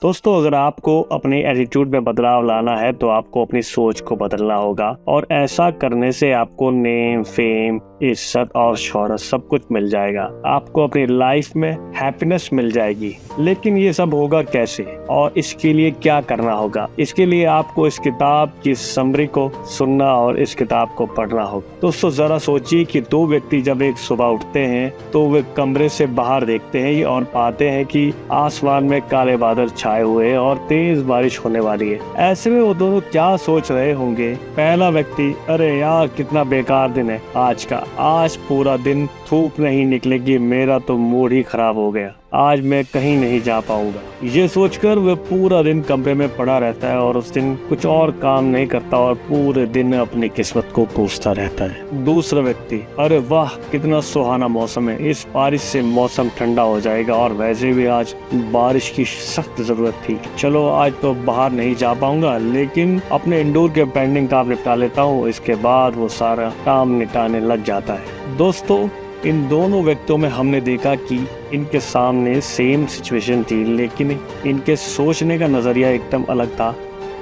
दोस्तों, अगर आपको अपने एटीट्यूड में बदलाव लाना है तो आपको अपनी सोच को बदलना होगा और ऐसा करने से आपको नेम, फेम, इज्जत और शोहरत सब कुछ मिल जाएगा। आपको अपनी लाइफ में हैप्पीनेस मिल जाएगी। लेकिन ये सब होगा कैसे और इसके लिए क्या करना होगा? इसके लिए आपको इस किताब की समरी को सुनना और इस किताब को पढ़ना होगा। दोस्तों, जरा सोचिए कि दो व्यक्ति जब एक सुबह उठते हैं तो वे कमरे से बाहर देखते हैं और पाते हैं कि आसमान में काले बादल छाए हुए हैं और तेज बारिश होने वाली है। ऐसे में वो दोनों क्या सोच रहे होंगे? पहला व्यक्ति, अरे यार कितना बेकार दिन है आज का, आज पूरा दिन धूप नहीं निकलेगी, मेरा तो मूड ही खराब हो गया, आज मैं कहीं नहीं जा पाऊंगा। ये सोचकर वह पूरा दिन कमरे में पड़ा रहता है और उस दिन कुछ और काम नहीं करता और पूरे दिन अपनी किस्मत को कोसता रहता है। दूसरा व्यक्ति, अरे वाह कितना सुहाना मौसम है, इस बारिश से मौसम ठंडा हो जाएगा और वैसे भी आज बारिश की सख्त जरूरत थी। चलो आज तो बाहर नहीं जा पाऊंगा, लेकिन अपने इंडोर के पेंडिंग काम निपटा लेता हूँ। इसके बाद वो सारा काम निपटाने लग जाता है। दोस्तों, इन दोनों व्यक्तियों में हमने देखा कि इनके सामने सेम सिचुएशन थी, लेकिन इनके सोचने का नजरिया एकदम अलग था।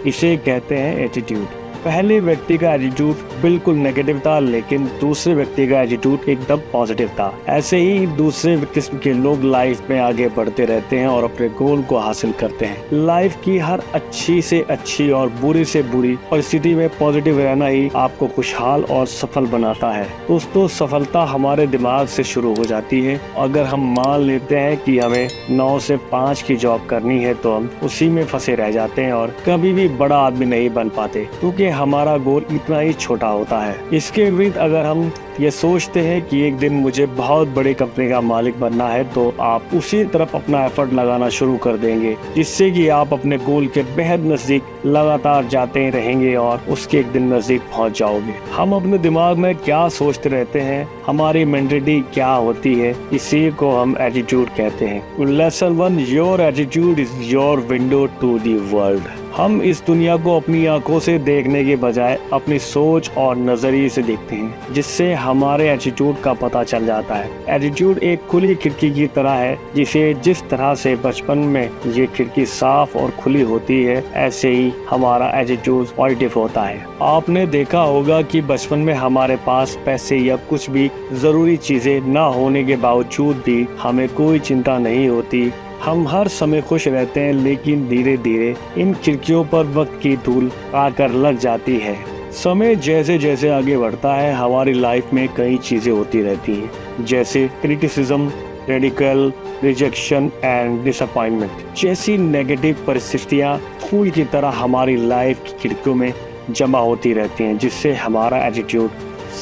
इसे कहते हैं एटीट्यूड। पहले व्यक्ति का एटीट्यूड बिल्कुल नेगेटिव था, लेकिन दूसरे व्यक्ति का एटीट्यूड एकदम पॉजिटिव था। ऐसे ही दूसरे किस्म के लोग लाइफ में आगे बढ़ते रहते हैं और अपने गोल को हासिल करते हैं। लाइफ की हर अच्छी से अच्छी और बुरी से बुरी परिस्थिति में पॉजिटिव रहना ही आपको खुशहाल और सफल बनाता है। दोस्तों, सफलता हमारे दिमाग से शुरू हो जाती है। अगर हम मान लेते हैं कि हमें 9 से 5 की जॉब करनी है तो हम उसी में फंसे रह जाते हैं और कभी भी बड़ा आदमी नहीं बन पाते, क्योंकि हमारा गोल इतना ही छोटा होता है। इसके विपरीत अगर हम ये सोचते हैं कि एक दिन मुझे बहुत बड़ी कंपनी का मालिक बनना है, तो आप उसी तरफ अपना एफर्ट लगाना शुरू कर देंगे, जिससे कि आप अपने गोल के बेहद नजदीक लगातार जाते रहेंगे और उसके एक दिन नजदीक पहुंच जाओगे। हम अपने दिमाग में क्या सोचते रहते हैं, हमारी मेंटालिटी क्या होती है, इसी को हम एटीट्यूड कहते हैं। Lesson 1, your attitude is your window to the world. हम इस दुनिया को अपनी आंखों से देखने के बजाय अपनी सोच और नजरिए से देखते हैं, जिससे हमारे एटीट्यूड का पता चल जाता है। एटीट्यूड एक खुली खिड़की की तरह है, जिसे जिस तरह से बचपन में ये खिड़की साफ और खुली होती है, ऐसे ही हमारा एटीट्यूड पॉजिटिव होता है। आपने देखा होगा कि बचपन में हमारे पास पैसे या कुछ भी जरूरी चीजें न होने के बावजूद भी हमें कोई चिंता नहीं होती। हम हर समय खुश रहते हैं, लेकिन धीरे धीरे इन खिड़कियों पर वक्त की धूल आकर लग जाती है। समय जैसे जैसे आगे बढ़ता है, हमारी लाइफ में कई चीजें होती रहती हैं, जैसे criticism, radical, rejection and disappointment जैसी नेगेटिव परिस्थितियाँ फूल की तरह हमारी लाइफ की खिड़कियों में जमा होती रहती हैं, जिससे हमारा एटीट्यूड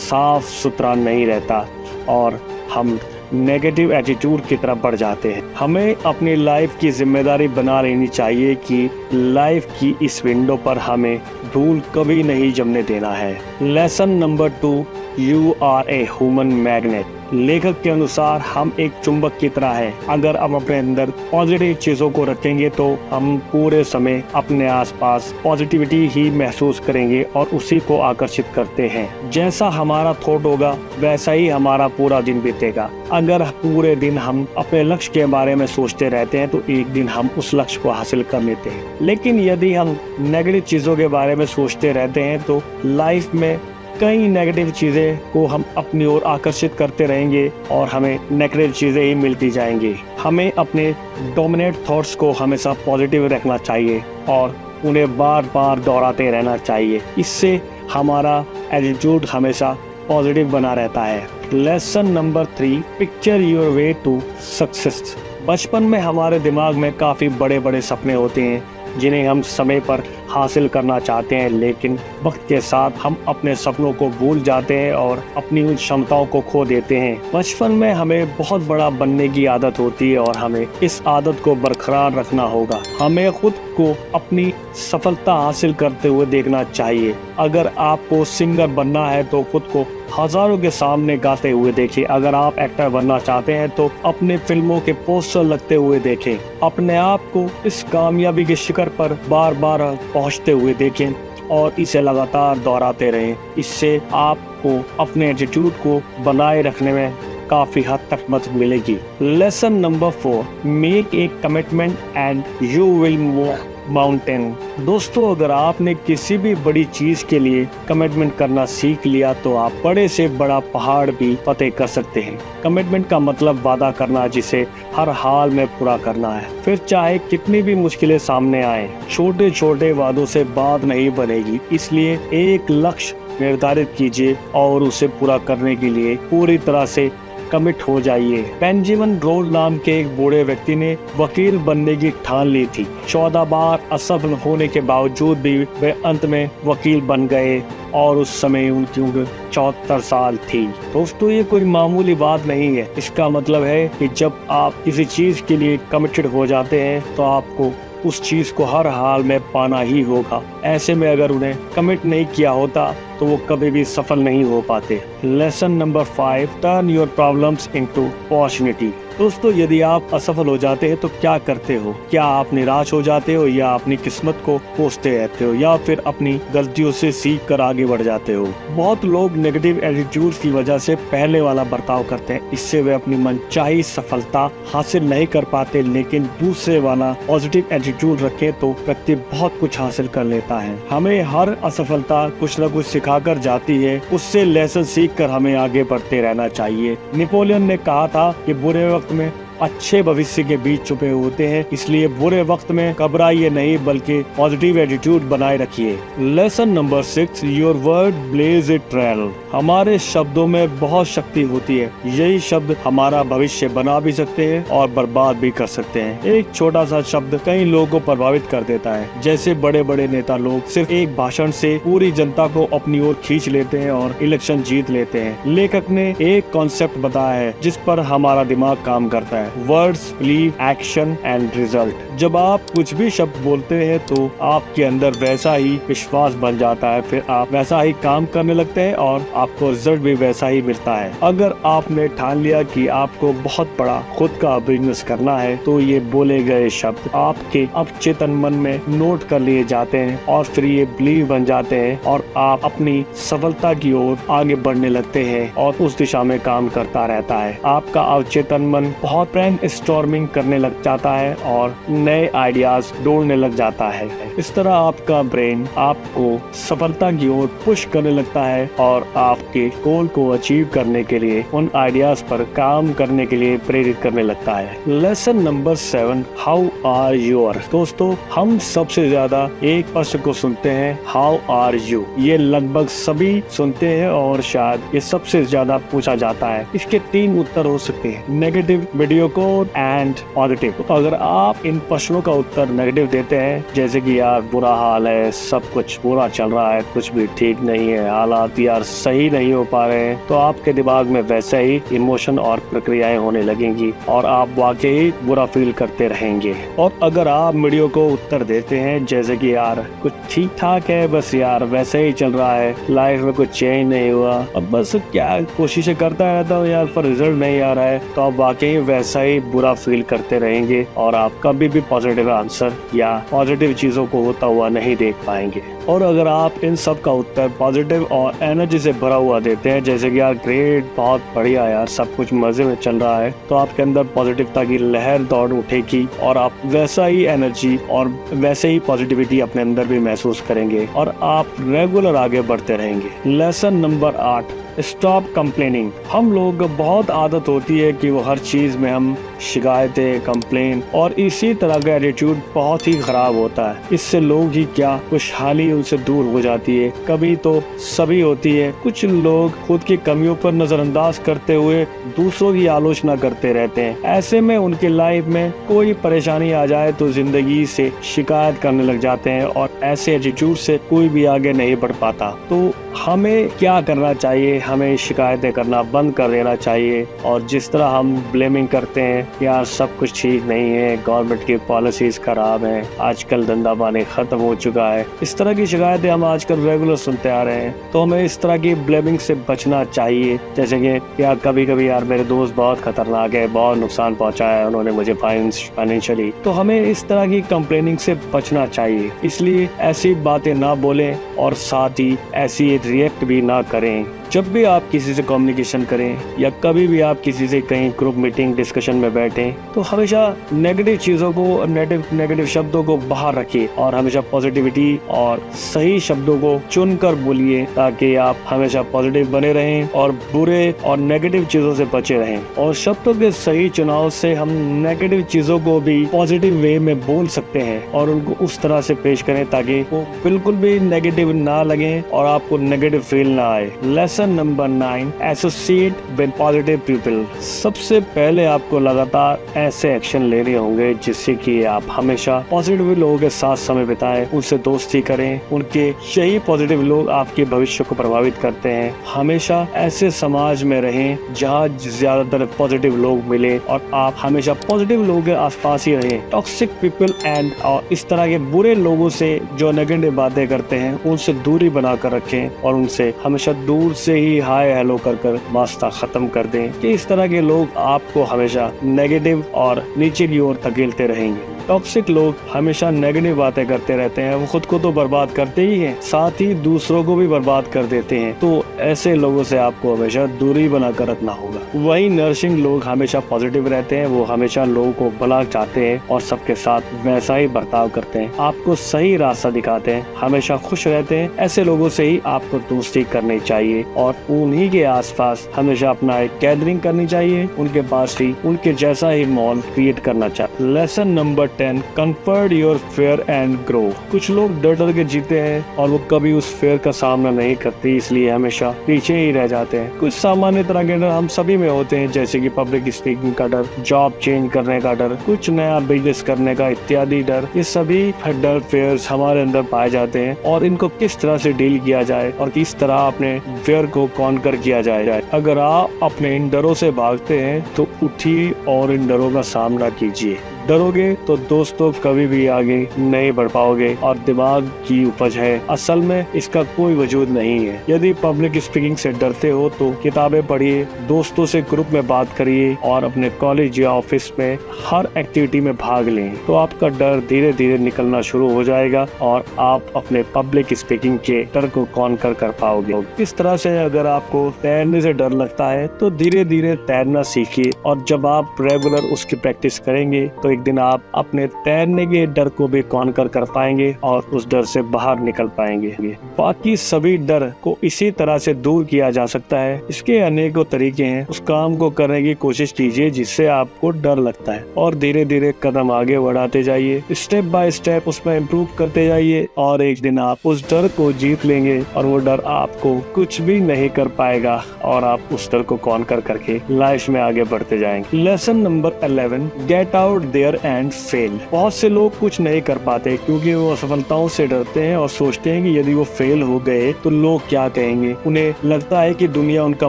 साफ सुथरा नहीं रहता और हम नेगेटिव एटीट्यूड की तरफ बढ़ जाते हैं। हमें अपनी लाइफ की जिम्मेदारी बना लेनी चाहिए कि लाइफ की इस विंडो पर हमें धूल कभी नहीं जमने देना है। Lesson number 2, you are a human magnet. लेखक के अनुसार हम एक चुंबक की तरह है। अगर हम अपने अंदर पॉजिटिव चीजों को रखेंगे तो हम पूरे समय अपने आसपास पॉजिटिविटी ही महसूस करेंगे और उसी को आकर्षित करते हैं। जैसा हमारा थॉट होगा वैसा ही हमारा पूरा दिन बीतेगा। अगर पूरे दिन हम अपने लक्ष्य के बारे में सोचते रहते हैं तो एक दिन हम उस लक्ष्य को हासिल कर लेते हैं। लेकिन यदि हम नेगेटिव चीजों के बारे में सोचते रहते हैं तो लाइफ में कई नेगेटिव चीजें को हम अपनी ओर आकर्षित करते रहेंगे और हमें नेगेटिव चीजें ही मिलती जाएंगी। हमें अपने डोमिनेट थॉट्स को हमेशा पॉजिटिव रखना चाहिए और उन्हें बार बार दोहराते रहना चाहिए। इससे हमारा एटीट्यूड हमेशा पॉजिटिव बना रहता है। Lesson number 3, picture your way to success. बचपन में हमारे दिमाग में काफी बड़े बड़े सपने होते हैं जिन्हें हम समय पर हासिल करना चाहते हैं, लेकिन वक्त के साथ हम अपने सपनों को भूल जाते हैं और अपनी उन क्षमताओं को खो देते हैं। बचपन में हमें बहुत बड़ा बनने की आदत होती है और हमें इस आदत को बरकरार रखना होगा। हमें खुद को अपनी सफलता हासिल करते हुए देखना चाहिए। अगर आपको सिंगर बनना है तो खुद को हजारों के सामने गाते हुए देखें। अगर आप एक्टर बनना चाहते हैं तो अपने फिल्मों के पोस्टर लगते हुए देखें। अपने आप को इस कामयाबी के शिखर पर बार बार पहुंचते हुए देखें और इसे लगातार दोहराते रहें। इससे आपको अपने एटीट्यूड को बनाए रखने में काफी हद तक मदद मिलेगी। Lesson number 4, make a commitment and you will move mountain. दोस्तों, अगर आपने किसी भी बड़ी चीज के लिए कमिटमेंट करना सीख लिया तो आप बड़े से बड़ा पहाड़ भी फतेह कर सकते हैं। कमिटमेंट का मतलब वादा करना जिसे हर हाल में पूरा करना है, फिर चाहे कितनी भी मुश्किलें सामने आए। छोटे छोटे वादों से बात नहीं बनेगी, इसलिए एक लक्ष्य निर्धारित कीजिए और उसे पूरा करने के लिए पूरी तरह से कमिट हो जाइए। बेंजामिन रोज नाम के एक बूढ़े व्यक्ति ने वकील बनने की ठान ली थी। 14 बार असफल होने के बावजूद भी वे अंत में वकील बन गए और उस समय उनकी उम्र 74 साल थी। दोस्तों, ये कोई मामूली बात नहीं है। इसका मतलब है कि जब आप किसी चीज के लिए कमिटेड हो जाते हैं तो आपको उस चीज को हर हाल में पाना ही होगा। ऐसे में अगर उन्हें कमिट नहीं किया होता तो वो कभी भी सफल नहीं हो पाते। Lesson number 5, turn your problems into opportunity. दोस्तों, यदि आप असफल हो जाते हैं तो क्या करते हो? क्या आप निराश हो जाते हो या अपनी किस्मत को कोसते रहते हो या फिर अपनी गलतियों से सीख कर आगे बढ़ जाते हो? बहुत लोग नेगेटिव एटीट्यूड की वजह से पहले वाला बर्ताव करते हैं। इससे वे अपनी मनचाही सफलता हासिल नहीं कर पाते, लेकिन दूसरे वाला पॉजिटिव एटीट्यूड रखें तो व्यक्ति बहुत कुछ हासिल कर लेता है। हमें हर असफलता कुछ न कुछ सिखाकर जाती है। उससे लेसन सीख कर हमें आगे बढ़ते रहना चाहिए। नेपोलियन ने कहा था कि बुरे वक्त में अच्छे भविष्य के बीच छुपे होते हैं, इसलिए बुरे वक्त में घबराइए नहीं बल्कि पॉजिटिव एटीट्यूड बनाए रखिए। Lesson number 6, your word blaze a trail. हमारे शब्दों में बहुत शक्ति होती है। यही शब्द हमारा भविष्य बना भी सकते हैं और बर्बाद भी कर सकते हैं। एक छोटा सा शब्द कई लोगों को प्रभावित कर देता है। जैसे बड़े बड़े नेता लोग सिर्फ एक भाषण से पूरी जनता को अपनी ओर खींच लेते हैं और इलेक्शन जीत लेते हैं। लेखक ने एक कॉन्सेप्ट बताया है जिस पर हमारा दिमाग काम करता है। Words, believe, action and result. जब आप कुछ भी शब्द बोलते हैं तो आपके अंदर वैसा ही विश्वास बन जाता है, फिर आप वैसा ही काम करने लगते हैं और आपको रिजल्ट भी वैसा ही मिलता है। अगर आपने ठान लिया कि आपको बहुत बड़ा खुद का बिजनेस करना है तो ये बोले गए शब्द आपके अवचेतन मन में नोट कर लिए जाते हैं और फिर ये बिलीव बन जाते हैं और आप अपनी सफलता की ओर आगे बढ़ने लगते हैं और उस दिशा में काम करता रहता है। आपका अवचेतन मन बहुत ब्रेन स्टॉर्मिंग करने लग जाता है और नए आइडियाज ढूंढने लग जाता है। इस तरह आपका ब्रेन आपको सफलता की ओर पुश करने लगता है और आपके गोल को अचीव करने के लिए उन आइडियाज पर काम करने के लिए प्रेरित करने लगता है। Lesson number 7, how are your. दोस्तों, हम सबसे ज्यादा एक प्रश्न को सुनते हैं, हाउ आर यू। ये लगभग सभी सुनते हैं और शायद ये सबसे ज्यादा पूछा जाता है। इसके 3 उत्तर हो सकते हैं, नेगेटिव, मीडियोकर एंड पॉजिटिव। अगर आप इन प्रश्नों का उत्तर नेगेटिव देते हैं, जैसे कि यार बुरा हाल है, सब कुछ बुरा चल रहा है, कुछ भी ठीक नहीं है, हालात यार सही नहीं हो पा रहे हैं, तो आपके दिमाग में वैसे ही इमोशन और प्रक्रियाएं होने लगेंगी और आप वाकई बुरा फील करते रहेंगे। और अगर आप मीडियो को उत्तर देते हैं, जैसे कि यार कुछ ठीक ठाक है, बस यार वैसे ही चल रहा है, लाइफ में कुछ चेंज नहीं हुआ, अब बस क्या कोशिशें करता रहता हूँ यार पर रिजल्ट नहीं आ रहा है, तो आप वाकई वैसा ही बुरा फील करते रहेंगे और आप कभी भी पॉजिटिव आंसर या पॉजिटिव चीजों को होता हुआ नहीं देख पाएंगे। और अगर आप इन सब का उत्तर पॉजिटिव और एनर्जी से भरा हुआ देते हैं, जैसे कि यार ग्रेट, बहुत बढ़िया यार, सब कुछ मजे में चल रहा है, तो आपके अंदर पॉजिटिवता की लहर दौड़ उठेगी और आप वैसा ही एनर्जी और वैसे ही पॉजिटिविटी अपने अंदर भी महसूस करेंगे और आप रेगुलर आगे बढ़ते रहेंगे। Lesson number 8, stop complaining. हम लोग बहुत आदत होती है कि वो हर चीज में हम शिकायतें, कंप्लेन और इसी तरह का एटीट्यूड बहुत ही खराब होता है। इससे लोग ही क्या, खुशहाली उनसे दूर हो जाती है। कभी तो सभी होती है। कुछ लोग खुद की कमियों पर नजरअंदाज करते हुए दूसरों की आलोचना करते रहते हैं। ऐसे में उनके लाइफ में कोई परेशानी आ जाए तो जिंदगी से शिकायत करने लग जाते हैं और ऐसे एटीट्यूड से कोई भी आगे नहीं बढ़ पाता। तो हमें क्या करना चाहिए? हमें शिकायतें करना बंद कर देना चाहिए और जिस तरह हम ब्लेमिंग करते हैं, यार सब कुछ ठीक नहीं है, गवर्नमेंट की पॉलिसीज खराब हैं, आजकल धंधा पानी खत्म हो चुका है, इस तरह की शिकायतें हम आजकल रेगुलर सुनते आ रहे हैं। तो हमें इस तरह की ब्लेमिंग से बचना चाहिए। जैसे कि यार कभी कभी यार मेरे दोस्त बहुत खतरनाक है, बहुत नुकसान पहुंचाया है उन्होंने मुझे फाइनेंशियली, तो हमें इस तरह की कंप्लेनिंग से बचना चाहिए। इसलिए ऐसी बातें ना बोलें और साथ ही ऐसी रिएक्ट भी ना करें जब भी आप किसी से कम्युनिकेशन करें या कभी भी आप किसी से कहीं ग्रुप मीटिंग डिस्कशन में बैठें तो हमेशा नेगेटिव चीजों को, नेगेटिव शब्दों को बाहर रखिए और हमेशा पॉजिटिविटी और सही शब्दों को चुनकर बोलिए ताकि आप हमेशा पॉजिटिव बने रहें और बुरे और नेगेटिव चीजों से बचे रहें। और शब्दों के सही चुनाव से हम नेगेटिव चीजों को भी पॉजिटिव वे में बोल सकते हैं और उनको उस तरह से पेश करें ताकि वो बिल्कुल भी नेगेटिव ना लगे और आपको नेगेटिव फील ना आए। Lesson number 9, associate with positive people. सबसे पहले आपको लगातार ऐसे एक्शन लेने होंगे जिससे कि आप हमेशा पॉजिटिव लोगों के साथ समय बिताएं, उनसे दोस्ती करें। उनके यही पॉजिटिव लोग आपके भविष्य को प्रभावित करते हैं। हमेशा ऐसे समाज में रहें जहाँ ज्यादातर पॉजिटिव लोग मिले और आप हमेशा पॉजिटिव लोगों के आसपास ही रहें। टॉक्सिक पीपल एंड और इस तरह के बुरे लोगों से जो नेगेटिव बातें करते हैं उनसे दूरी बनाकर रखें और उनसे हमेशा दूर से ही हाय हेलो कर वास्ता खत्म कर दें कि इस तरह के लोग आपको हमेशा नेगेटिव और नीचे की ओर धकेलते रहेंगे। टॉक्सिक लोग हमेशा नेगेटिव बातें करते रहते हैं, वो खुद को तो बर्बाद करते ही हैं, साथ ही दूसरों को भी बर्बाद कर देते हैं। तो ऐसे लोगों से आपको हमेशा दूरी बनाकर रखना होगा। वही नर्सिंग लोग हमेशा पॉजिटिव रहते हैं, वो हमेशा लोगों को भला चाहते हैं और सबके साथ वैसा ही बर्ताव करते हैं, आपको सही रास्ता दिखाते हैं, हमेशा खुश रहते हैं। ऐसे लोगों से ही आपको दोस्ती करनी चाहिए और उन्हीं के आसपास हमेशा अपना एक गैदरिंग करनी चाहिए, उनके पास ही उनके जैसा ही माहौल क्रिएट करना चाहिए। Lesson number 10, comfort your fair and grow. कुछ लोग डर के जीते हैं और वो कभी उस फेयर का सामना नहीं करते, इसलिए हमेशा पीछे ही रह जाते हैं। कुछ सामान्य तरह के डर हम सभी में होते हैं, जैसे कि पब्लिक स्पीकिंग का डर, जॉब चेंज करने का डर, कुछ नया बिजनेस करने का इत्यादि डर। ये सभी डर फेयर्स हमारे अंदर पाए जाते हैं और इनको किस तरह से डील किया जाए और किस तरह अपने फेयर को कॉन्कर किया जाए। अगर आप अपने इन डरों से भागते हैं तो उठिए और इन डरों का सामना कीजिए। डरोगे तो दोस्तों कभी भी आगे नहीं बढ़ पाओगे और दिमाग की उपज है, असल में इसका कोई वजूद नहीं है। यदि पब्लिक स्पीकिंग से डरते हो तो किताबें पढ़िए, दोस्तों से ग्रुप में बात करिए और अपने कॉलेज या ऑफिस में हर एक्टिविटी में भाग लें तो आपका डर धीरे धीरे निकलना शुरू हो जाएगा और आप अपने पब्लिक स्पीकिंग के डर को कॉन्कर कर पाओगे। इस तरह से अगर आपको तैरने से डर लगता है तो धीरे धीरे तैरना सीखिए और जब आप रेगुलर उसकी प्रैक्टिस करेंगे तो एक दिन आप अपने तैरने के डर को भी कॉन्कर कर पाएंगे और उस डर से बाहर निकल पाएंगे। बाकी सभी डर को इसी तरह से दूर किया जा सकता है। इसके अनेकों तरीके हैं। उस काम को करने की कोशिश कीजिए जिससे आपको डर लगता है और धीरे धीरे कदम आगे बढ़ाते जाइए, स्टेप बाय स्टेप उसमें इम्प्रूव करते जाइए और एक दिन आप उस डर को जीत लेंगे और वो डर आपको कुछ भी नहीं कर पाएगा और आप उस डर को कॉन्कर करके लाइफ में आगे बढ़ते जाएंगे। Lesson number 11, get out there and fail. बहुत से लोग कुछ नहीं कर पाते क्योंकि वो असफलताओं से डरते हैं और सोचते हैं कि यदि वो फेल हो गए तो लोग क्या कहेंगे। उन्हें लगता है कि दुनिया उनका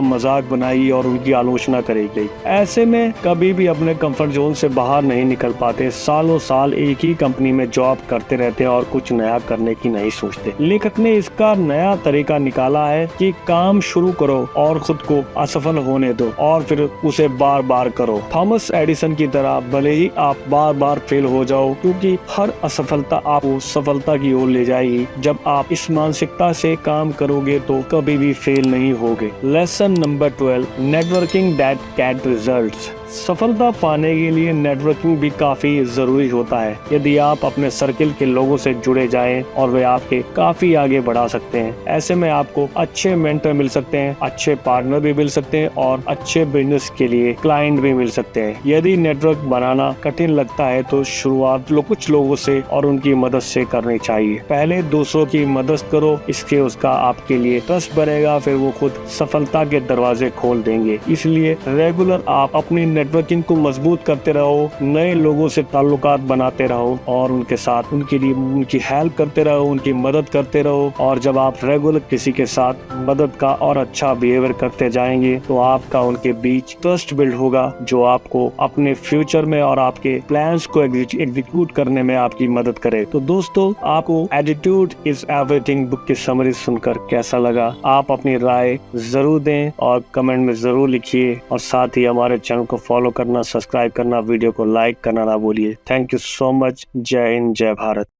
मजाक बनाएगी और उनकी आलोचना करेगी। ऐसे में कभी भी अपने कंफर्ट जोन से बाहर नहीं निकल पाते, सालों साल एक ही कंपनी में जॉब करते रहते हैं और कुछ नया करने की नहीं सोचते। लेखक ने इसका नया तरीका निकाला है कि काम शुरू करो और खुद को असफल होने दो और फिर उसे बार बार करो। थॉमस एडिसन की तरह भले ही आप बार बार फेल हो जाओ क्योंकि हर असफलता आपको सफलता की ओर ले जाएगी। जब आप इस मानसिकता से काम करोगे तो कभी भी फेल नहीं होगे। Lesson number 12, networking that get results. सफलता पाने के लिए नेटवर्किंग भी काफी जरूरी होता है। यदि आप अपने सर्किल के लोगों से जुड़े जाएं और वे आपके काफी आगे बढ़ा सकते हैं। ऐसे में आपको अच्छे मेंटर मिल सकते हैं, अच्छे पार्टनर भी मिल सकते हैं और अच्छे बिजनेस के लिए क्लाइंट भी मिल सकते हैं। यदि नेटवर्क बनाना कठिन लगता है तो शुरुआत कुछ लोगों से और उनकी मदद से करनी चाहिए। पहले दूसरों की मदद करो, इसके उसका आपके लिए ट्रस्ट बनेगा, फिर वो खुद सफलता के दरवाजे खोल देंगे। इसलिए रेगुलर आप अपनी नेटवर्किंग को मजबूत करते रहो, नए लोगों से ताल्लुकात बनाते रहो और उनके साथ उनकी हेल्प करते रहो, उनकी मदद करते रहो। और जब आप रेगुलर किसी के साथ मदद का और अच्छा बिहेवियर करते जाएंगे तो आपका उनके बीच ट्रस्ट बिल्ड होगा जो आपको अपने फ्यूचर में और आपके प्लान्स को एग्जीक्यूट करने में आपकी मदद करे। तो दोस्तों, आपको एटीट्यूड इज एवरीथिंग बुक की समरी सुनकर कैसा लगा? आप अपनी राय जरूर दें और कमेंट में जरूर लिखिए और साथ ही हमारे चैनल को फॉलो करना, सब्सक्राइब करना, वीडियो को लाइक करना ना भूलिए। Thank you so much. जय हिंद, जय भारत।